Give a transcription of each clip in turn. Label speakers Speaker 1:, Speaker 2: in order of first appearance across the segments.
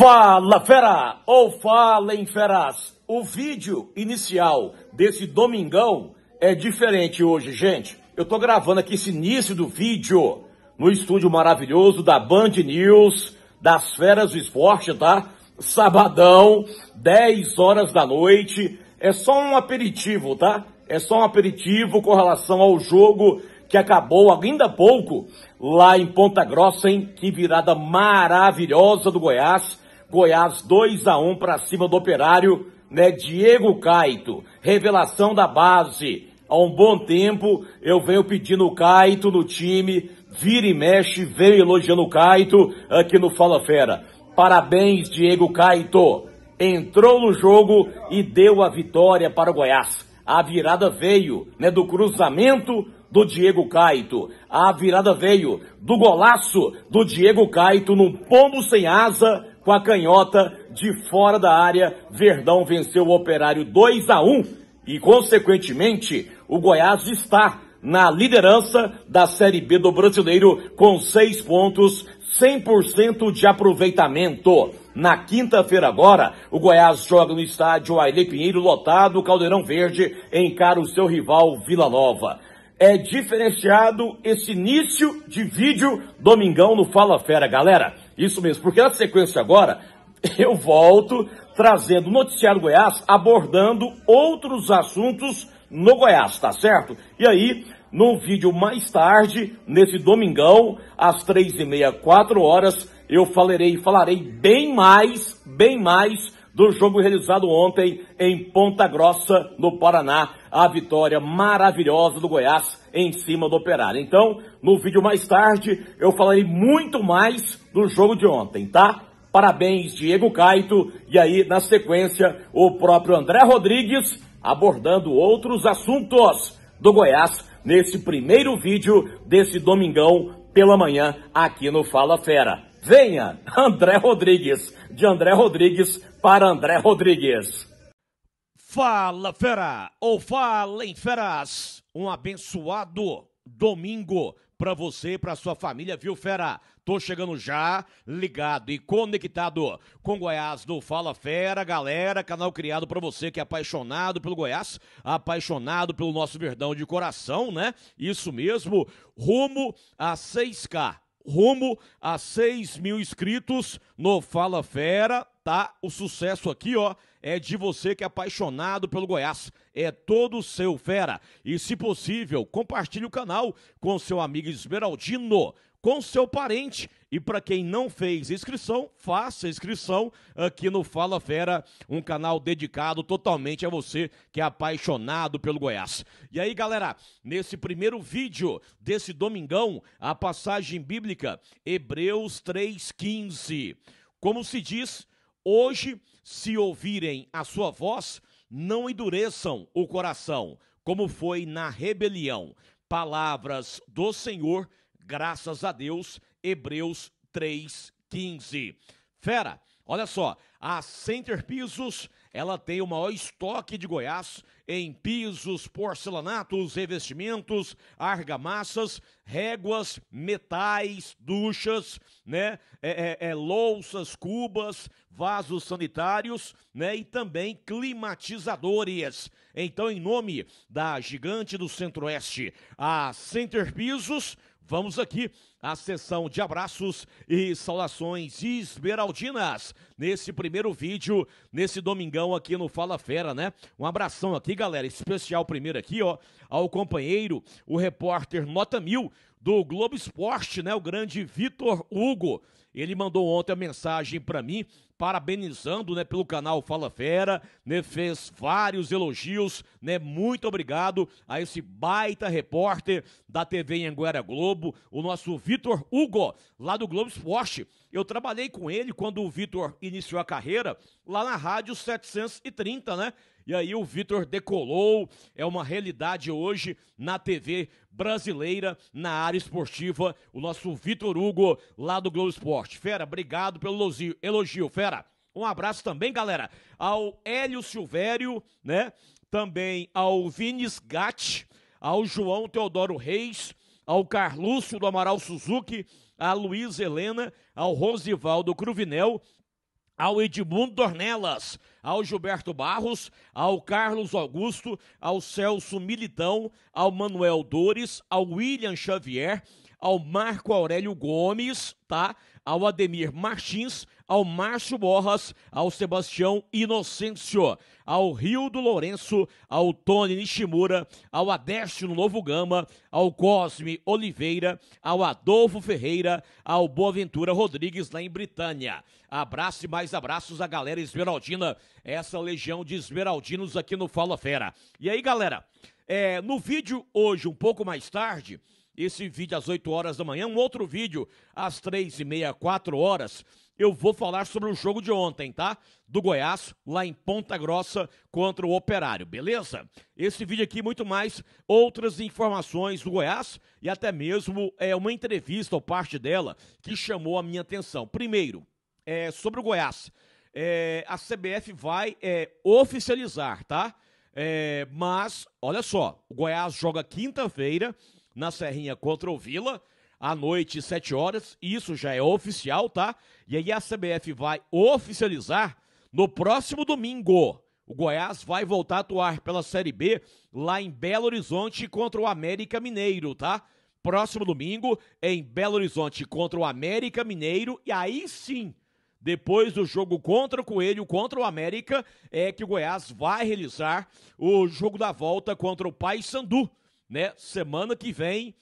Speaker 1: Fala fera, ou falem feras, o vídeo inicial desse domingão é diferente hoje, gente. Eu tô gravando aqui esse início do vídeo no estúdio maravilhoso da Band News, das feras do esporte, tá? Sabadão, 10 horas da noite, é só um aperitivo, tá? É só um aperitivo com relação ao jogo que acabou ainda há pouco lá em Ponta Grossa, hein? Que virada maravilhosa do Goiás. Goiás 2-1 para cima do Operário, né? Diego Caito, revelação da base. Há um bom tempo eu venho pedindo o Caito no time, vira e mexe, venho elogiando o Caito aqui no Fala Fera. Parabéns, Diego Caito. Entrou no jogo e deu a vitória para o Goiás. A virada veio, né, do cruzamento do Diego Caito. A virada veio do golaço do Diego Caito num pombo sem asa com a canhota de fora da área. Verdão venceu o Operário 2-1 e, consequentemente, o Goiás está na liderança da Série B do Brasileiro com 6 pontos, 100% de aproveitamento. Na quinta-feira agora, o Goiás joga no estádio Ailê Pinheiro, lotado, Caldeirão Verde, encara o seu rival Vila Nova. É diferenciado esse início de vídeo domingão no Fala Fera, galera. Isso mesmo, porque na sequência agora, eu volto trazendo o Noticiário Goiás, abordando outros assuntos no Goiás, tá certo? E aí, no vídeo mais tarde, nesse domingão, às 3h30, 4 horas, eu falarei bem mais do jogo realizado ontem em Ponta Grossa, no Paraná, a vitória maravilhosa do Goiás em cima do Operário. Então, no vídeo mais tarde, eu falarei muito mais do jogo de ontem, tá? Parabéns, Diego Caito, e aí, na sequência, o próprio André Rodrigues abordando outros assuntos do Goiás nesse primeiro vídeo desse domingão pela manhã aqui no Fala Fera. Venha, André Rodrigues, de André Rodrigues para André Rodrigues.
Speaker 2: Fala fera, ou falem feras, um abençoado domingo pra você e pra sua família, viu fera? Tô chegando já, ligado e conectado com Goiás do Fala Fera, galera, canal criado pra você que é apaixonado pelo Goiás, apaixonado pelo nosso Verdão de coração, né? Isso mesmo, rumo a 6K. Rumo a 6.000 inscritos no Fala Fera, tá? O sucesso aqui, ó, é de você que é apaixonado pelo Goiás. É todo seu, fera. E, se possível, compartilhe o canal com seu amigo Esmeraldino, com seu parente. E para quem não fez inscrição, faça inscrição aqui no Fala Fera, um canal dedicado totalmente a você que é apaixonado pelo Goiás. E aí, galera, nesse primeiro vídeo desse domingão, a passagem bíblica, Hebreus 3,15. Como se diz, hoje, se ouvirem a sua voz, não endureçam o coração, como foi na rebelião. Palavras do Senhor, graças a Deus, Hebreus 3,15. Fera, olha só, a Center Pisos, ela tem o maior estoque de Goiás em pisos, porcelanatos, revestimentos, argamassas, réguas, metais, duchas, né, louças, cubas, vasos sanitários, né, e também climatizadores. Então, em nome da gigante do Centro-Oeste, a Center Pisos, vamos aqui à sessão de abraços e saudações esmeraldinas nesse primeiro vídeo, nesse domingão aqui no Fala Fera, né? Um abração aqui, galera, especial primeiro aqui, ó, ao companheiro, o repórter Nota 1000 do Globo Esporte, né? O grande Vitor Hugo. Ele mandou ontem a mensagem para mim, parabenizando, né, pelo canal Fala Fera, né, fez vários elogios, né, muito obrigado a esse baita repórter da TV Anguera Globo, o nosso Vitor Hugo, lá do Globo Esporte. Eu trabalhei com ele quando o Vitor iniciou a carreira lá na Rádio 730, né? E aí o Vitor decolou, é uma realidade hoje na TV brasileira, na área esportiva, o nosso Vitor Hugo, lá do Globo Esporte. Fera, obrigado pelo elogio, fera. Um abraço também, galera, ao Hélio Silvério, né? Também ao Vinis Gatti, ao João Teodoro Reis, ao Carlúcio do Amaral Suzuki, a Luiz Helena, ao Rosivaldo Cruvinel, ao Edmundo Dornelas, ao Gilberto Barros, ao Carlos Augusto, ao Celso Militão, ao Manuel Dores, ao William Xavier, ao Marco Aurélio Gomes, tá? Ao Ademir Martins, ao Márcio Borras, ao Sebastião Inocêncio, ao Rildo Lourenço, ao Tony Nishimura, ao Adécio Novo Gama, ao Cosme Oliveira, ao Adolfo Ferreira, ao Boaventura Rodrigues lá em Britânia. Abraço e mais abraços à galera esmeraldina, essa legião de esmeraldinos aqui no Fala Fera. E aí, galera, no vídeo hoje, um pouco mais tarde, esse vídeo às 8 horas da manhã, um outro vídeo às 3h30, 4 horas, eu vou falar sobre o jogo de ontem, tá? Do Goiás, lá em Ponta Grossa, contra o Operário, beleza? Esse vídeo aqui, muito mais outras informações do Goiás e até mesmo uma entrevista ou parte dela que chamou a minha atenção. Primeiro, sobre o Goiás, a CBF vai oficializar, tá? Mas, olha só, o Goiás joga quinta-feira na Serrinha contra o Vila, à noite, 7 horas, isso já é oficial, tá? E aí a CBF vai oficializar no próximo domingo. O Goiás vai voltar a atuar pela Série B lá em Belo Horizonte contra o América Mineiro, tá? Próximo domingo em Belo Horizonte contra o América Mineiro, e aí sim, depois do jogo contra o Coelho, contra o América, que o Goiás vai realizar o jogo da volta contra o Paysandu, né? Semana que vem,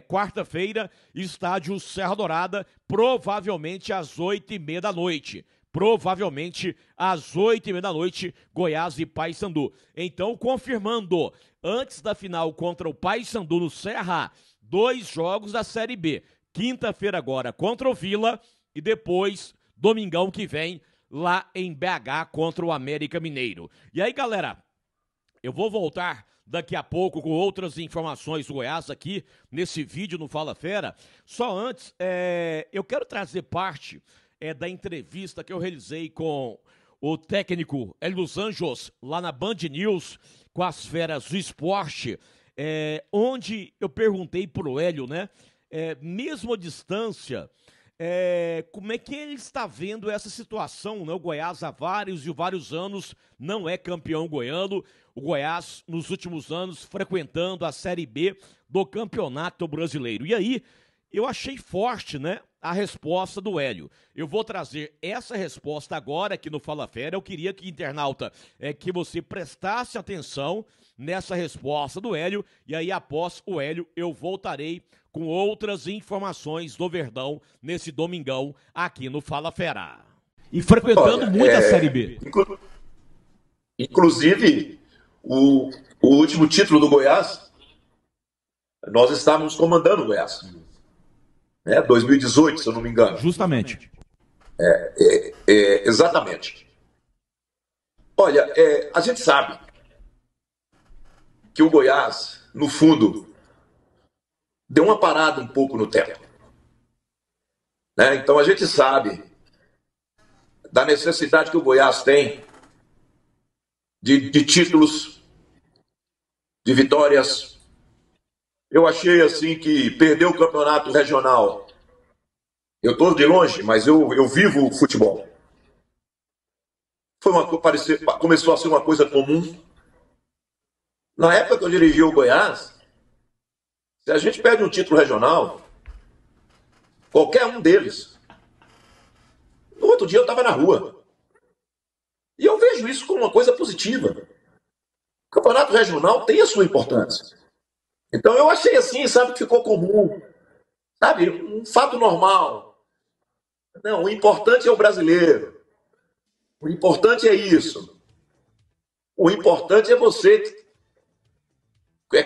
Speaker 2: quarta-feira, estádio Serra Dourada, provavelmente às 8h30 da noite. Provavelmente às 8h30 da noite, Goiás e Paysandu. Então, confirmando, antes da final contra o Paysandu no Serra, 2 jogos da Série B. Quinta-feira agora contra o Vila e depois, domingão que vem, lá em BH contra o América Mineiro. E aí, galera, eu vou voltar daqui a pouco com outras informações do Goiás aqui nesse vídeo no Fala Fera. Só antes, eu quero trazer parte da entrevista que eu realizei com o técnico Hélio dos Anjos lá na Band News com as feras do esporte, onde eu perguntei pro Hélio, né, mesmo à distância, como é que ele está vendo essa situação, né? O Goiás há vários e vários anos não é campeão goiano. O Goiás, nos últimos anos, frequentando a Série B do Campeonato Brasileiro. E aí, eu achei forte, né, a resposta do Hélio. Eu vou trazer essa resposta agora aqui no Fala Fera. Eu queria que, internauta, que você prestasse atenção nessa resposta do Hélio. E aí, após o Hélio, eu voltarei com outras informações do Verdão nesse domingão aqui no Fala Fera. E frequentando muito a Série B.
Speaker 3: Inclusive, o último título do Goiás, nós estávamos comandando o Goiás. 2018, se eu não me engano.
Speaker 2: Justamente.
Speaker 3: Exatamente. Olha, a gente sabe que o Goiás, no fundo, deu uma parada um pouco no tempo. Então a gente sabe da necessidade que o Goiás tem de títulos, de vitórias. Eu achei assim que perdeu o campeonato regional. Eu estou de longe, mas eu vivo o futebol. Começou a ser uma coisa comum. Na época que eu dirigi o Goiás, se a gente perde um título regional, qualquer um deles, no outro dia eu estava na rua. E eu vejo isso como uma coisa positiva. O campeonato regional tem a sua importância. Então eu achei assim, sabe, que ficou comum. Sabe, um fato normal. Não, o importante é o brasileiro. O importante é isso. O importante é você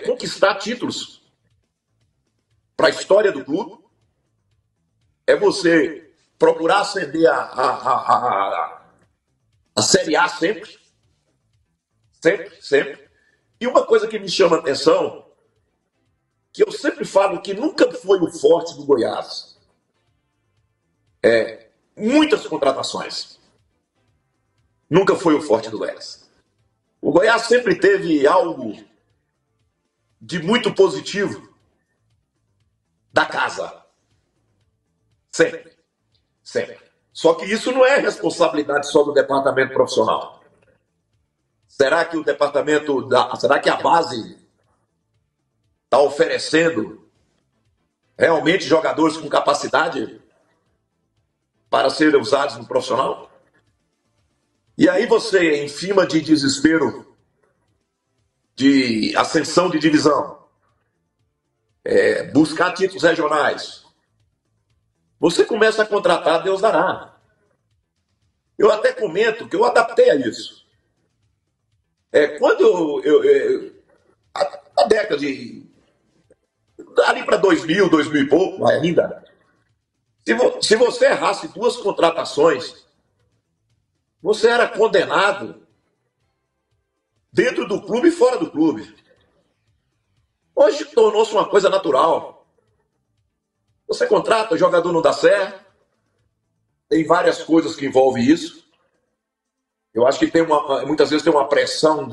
Speaker 3: conquistar títulos para a história do clube, é você procurar ascender a Série A sempre. Sempre, sempre. E uma coisa que me chama a atenção, que eu sempre falo que nunca foi o forte do Goiás, muitas contratações. Nunca foi o forte do Goiás. O Goiás sempre teve algo de muito positivo da casa. Sempre. Sempre. Só que isso não é responsabilidade só do departamento profissional. Será que será que a base está oferecendo realmente jogadores com capacidade para serem usados no profissional? E aí você, em cima de desespero, de ascensão de divisão, buscar títulos regionais, você começa a contratar, Deus dará. Eu até comento que eu adaptei a isso. Quando a década de... ali para 2000, 2000 e pouco ainda, se você errasse 2 contratações, você era condenado dentro do clube e fora do clube. Hoje tornou-se uma coisa natural. Você contrata, o jogador não dá certo, tem várias coisas que envolvem isso. Eu acho que muitas vezes tem uma pressão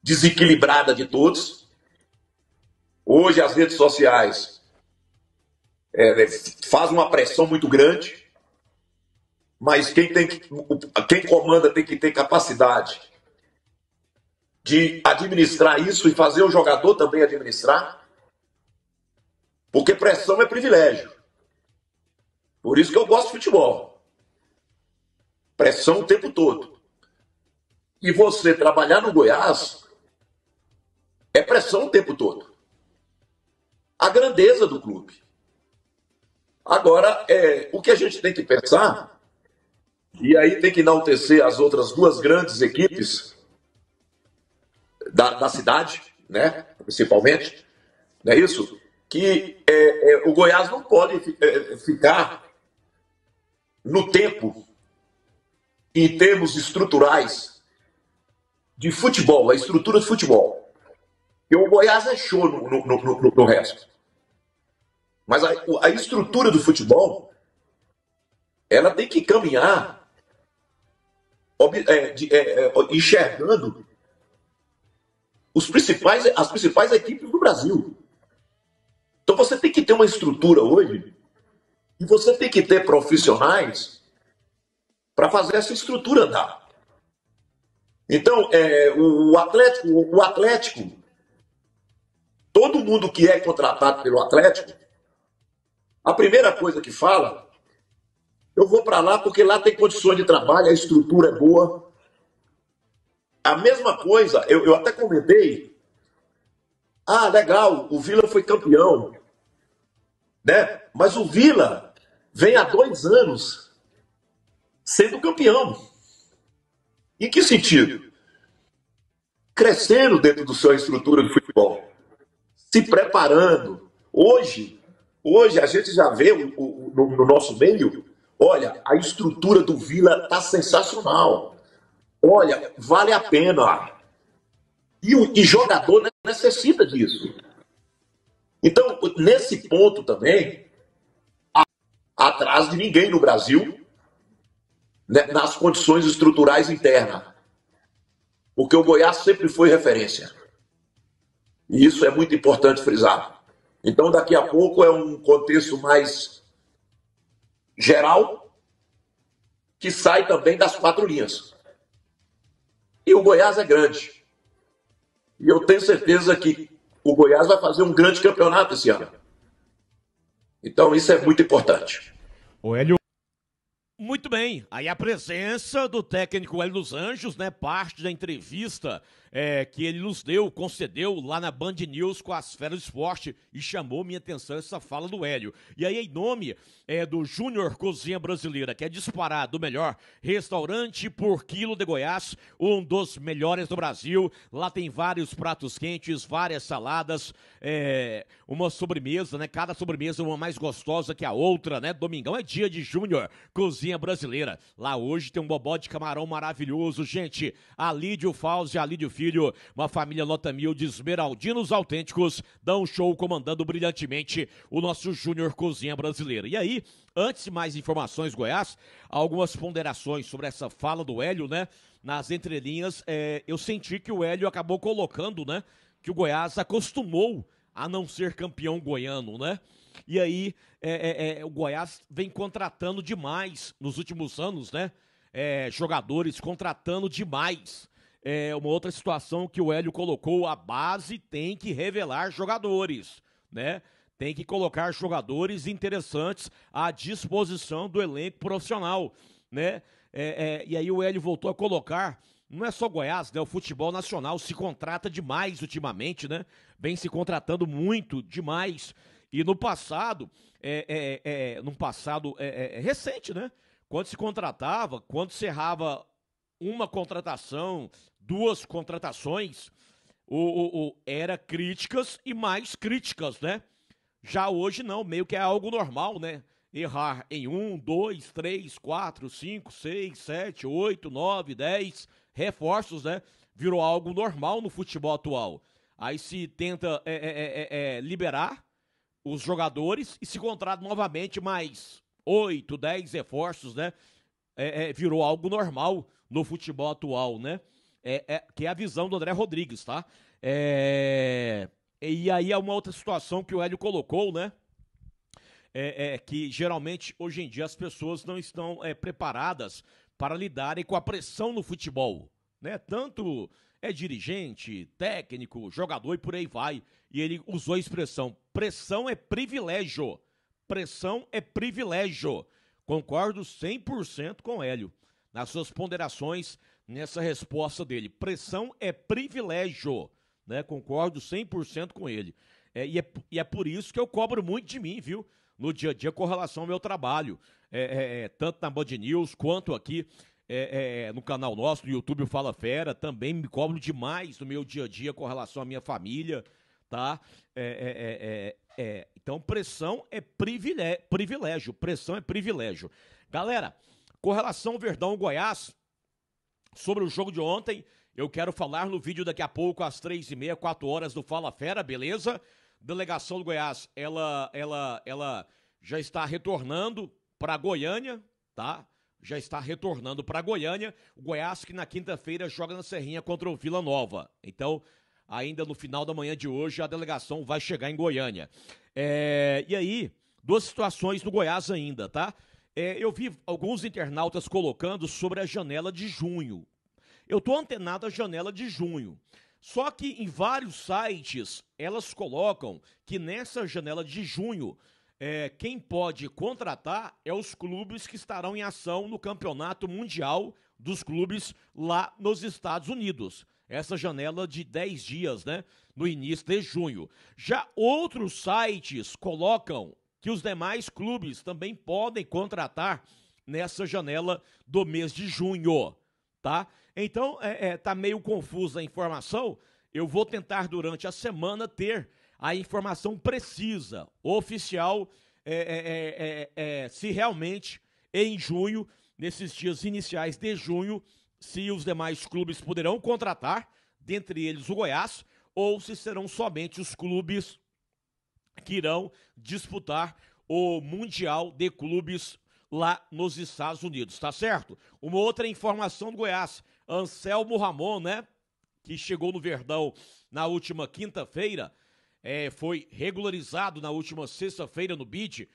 Speaker 3: desequilibrada de todos. Hoje as redes sociais fazem uma pressão muito grande, mas quem comanda tem que ter capacidade de administrar isso e fazer o jogador também administrar, porque pressão é privilégio. Por isso que eu gosto de futebol. Pressão o tempo todo. E você trabalhar no Goiás é pressão o tempo todo. A grandeza do clube. Agora, o que a gente tem que pensar, e aí tem que enaltecer as outras 2 grandes equipes da cidade, né, principalmente, não é isso? Que o Goiás não pode ficar no tempo, em termos estruturais, de futebol, a estrutura de futebol. E o Goiás é show no resto. Mas a estrutura do futebol, ela tem que caminhar enxergando as principais equipes do Brasil. Então você tem que ter uma estrutura hoje e você tem que ter profissionais para fazer essa estrutura andar. Então, o Atlético, todo mundo que é contratado pelo Atlético, a primeira coisa que fala, eu vou para lá porque lá tem condições de trabalho, a estrutura é boa. A mesma coisa, eu até comentei, legal, o Vila foi campeão, né? Mas o Vila vem há 2 anos sendo campeão. Em que sentido? Crescendo dentro da sua estrutura de futebol, se preparando. Hoje a gente já vê no nosso meio, olha, a estrutura do Vila está sensacional. Olha, vale a pena. E jogador necessita disso. Então, nesse ponto também, atrás de ninguém no Brasil, né, nas condições estruturais internas. Porque o Goiás sempre foi referência. E isso é muito importante frisar. Então, daqui a pouco é um contexto mais geral, que sai também das 4 linhas. E o Goiás é grande. E eu tenho certeza que o Goiás vai fazer um grande campeonato esse ano. Então, isso é muito importante.
Speaker 2: O Hélio. Muito bem, aí a presença do técnico Hélio dos Anjos, né, parte da entrevista que ele nos concedeu lá na Band News com as Feras do Esporte, e chamou minha atenção essa fala do Hélio. E aí, em nome do Júnior Cozinha Brasileira, que é disparado o melhor restaurante por quilo de Goiás, um dos melhores do Brasil. Lá tem vários pratos quentes, várias saladas, uma sobremesa, né? Cada sobremesa uma mais gostosa que a outra, né? Domingão é dia de Júnior Cozinha Brasileira. Lá hoje tem um bobó de camarão maravilhoso, gente. Alídio Fauzi, Alídio Filho, uma família nota 1000 de esmeraldinos autênticos, dão show comandando brilhantemente o nosso Júnior Cozinha Brasileira. E aí, antes de mais informações, Goiás, algumas ponderações sobre essa fala do Hélio, né? Nas entrelinhas, eu senti que o Hélio acabou colocando, né? Que o Goiás acostumou a não ser campeão goiano, né? E aí, o Goiás vem contratando demais nos últimos anos, né? Jogadores contratando demais. Uma outra situação que o Hélio colocou, a base tem que revelar jogadores, né? Tem que colocar jogadores interessantes à disposição do elenco profissional, né? E aí o Hélio voltou a colocar, não é só Goiás, né? O futebol nacional se contrata demais ultimamente, né? Vem se contratando muito demais. E no passado, recente, né? Quando se contratava, quando se errava uma contratação, duas contratações, era críticas e mais críticas, né? Já hoje não, meio que é algo normal, né? Errar em 1, 2, 3, 4, 5, 6, 7, 8, 9, 10 reforços, né? Virou algo normal no futebol atual. Aí se tenta liberar os jogadores e se contrata novamente mais 8, 10 reforços, né? Virou algo normal no futebol atual, né? Que é a visão do André Rodrigues, tá? E aí é uma outra situação que o Hélio colocou, né? Que geralmente, hoje em dia, as pessoas não estão preparadas para lidarem com a pressão no futebol, né? Tanto dirigente, técnico, jogador e por aí vai. E ele usou a expressão, pressão é privilégio. Pressão é privilégio. Concordo 100% com o Hélio nas suas ponderações nessa resposta dele. Pressão é privilégio, né? Concordo 100% com ele. E é por isso que eu cobro muito de mim, viu? No dia a dia com relação ao meu trabalho. Tanto na Band News quanto aqui no canal nosso, no YouTube Fala Fera. Também me cobro demais no meu dia a dia com relação à minha família, tá? Então, pressão é privilégio. Pressão é privilégio. Galera, com relação ao Verdão Goiás, sobre o jogo de ontem, eu quero falar no vídeo daqui a pouco, às 3h30, 4 horas do Fala Fera, beleza? Delegação do Goiás, ela já está retornando para Goiânia, tá? Já está retornando para Goiânia. O Goiás que na quinta-feira joga na Serrinha contra o Vila Nova. Então, ainda no final da manhã de hoje, a delegação vai chegar em Goiânia. E aí, duas situações no Goiás ainda, tá? Eu vi alguns internautas colocando sobre a janela de junho. Eu tô antenado à janela de junho. Só que em vários sites, elas colocam que nessa janela de junho, quem pode contratar é os clubes que estarão em ação no Campeonato Mundial dos Clubes lá nos Estados Unidos. Essa janela de 10 dias, né? No início de junho. Já outros sites colocam que os demais clubes também podem contratar nessa janela do mês de junho, tá? Então, tá meio confusa a informação. Eu vou tentar durante a semana ter a informação precisa, oficial, se realmente em junho, nesses dias iniciais de junho, se os demais clubes poderão contratar, dentre eles o Goiás, ou se serão somente os clubes que irão disputar o Mundial de Clubes lá nos Estados Unidos, tá certo? Uma outra informação do Goiás, Anselmo Ramon, né, que chegou no Verdão na última quinta-feira, foi regularizado na última sexta-feira no BID,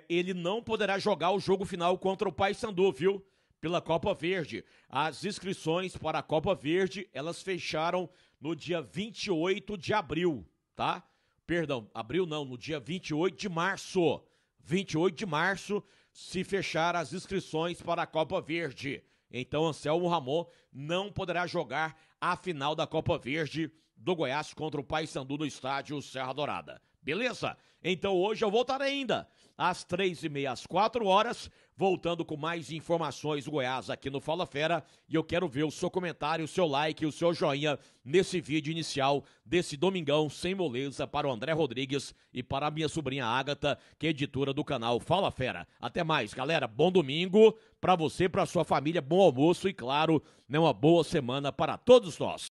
Speaker 2: ele não poderá jogar o jogo final contra o Paysandu, viu? Pela Copa Verde. As inscrições para a Copa Verde, elas fecharam no dia 28 de abril, tá? Perdão, abril não, no dia 28 de março. 28 de março se fechar as inscrições para a Copa Verde. Então, Anselmo Ramon não poderá jogar a final da Copa Verde do Goiás contra o Paysandu no estádio Serra Dourada. Beleza? Então hoje eu voltarei ainda às 3h30, às 4 horas, voltando com mais informações do Goiás aqui no Fala Fera. E eu quero ver o seu comentário, o seu like, o seu joinha nesse vídeo inicial desse domingão sem moleza para o André Rodrigues e para a minha sobrinha Ágata, que é editora do canal Fala Fera. Até mais, galera. Bom domingo para você, para sua família, bom almoço e, claro, uma boa semana para todos nós.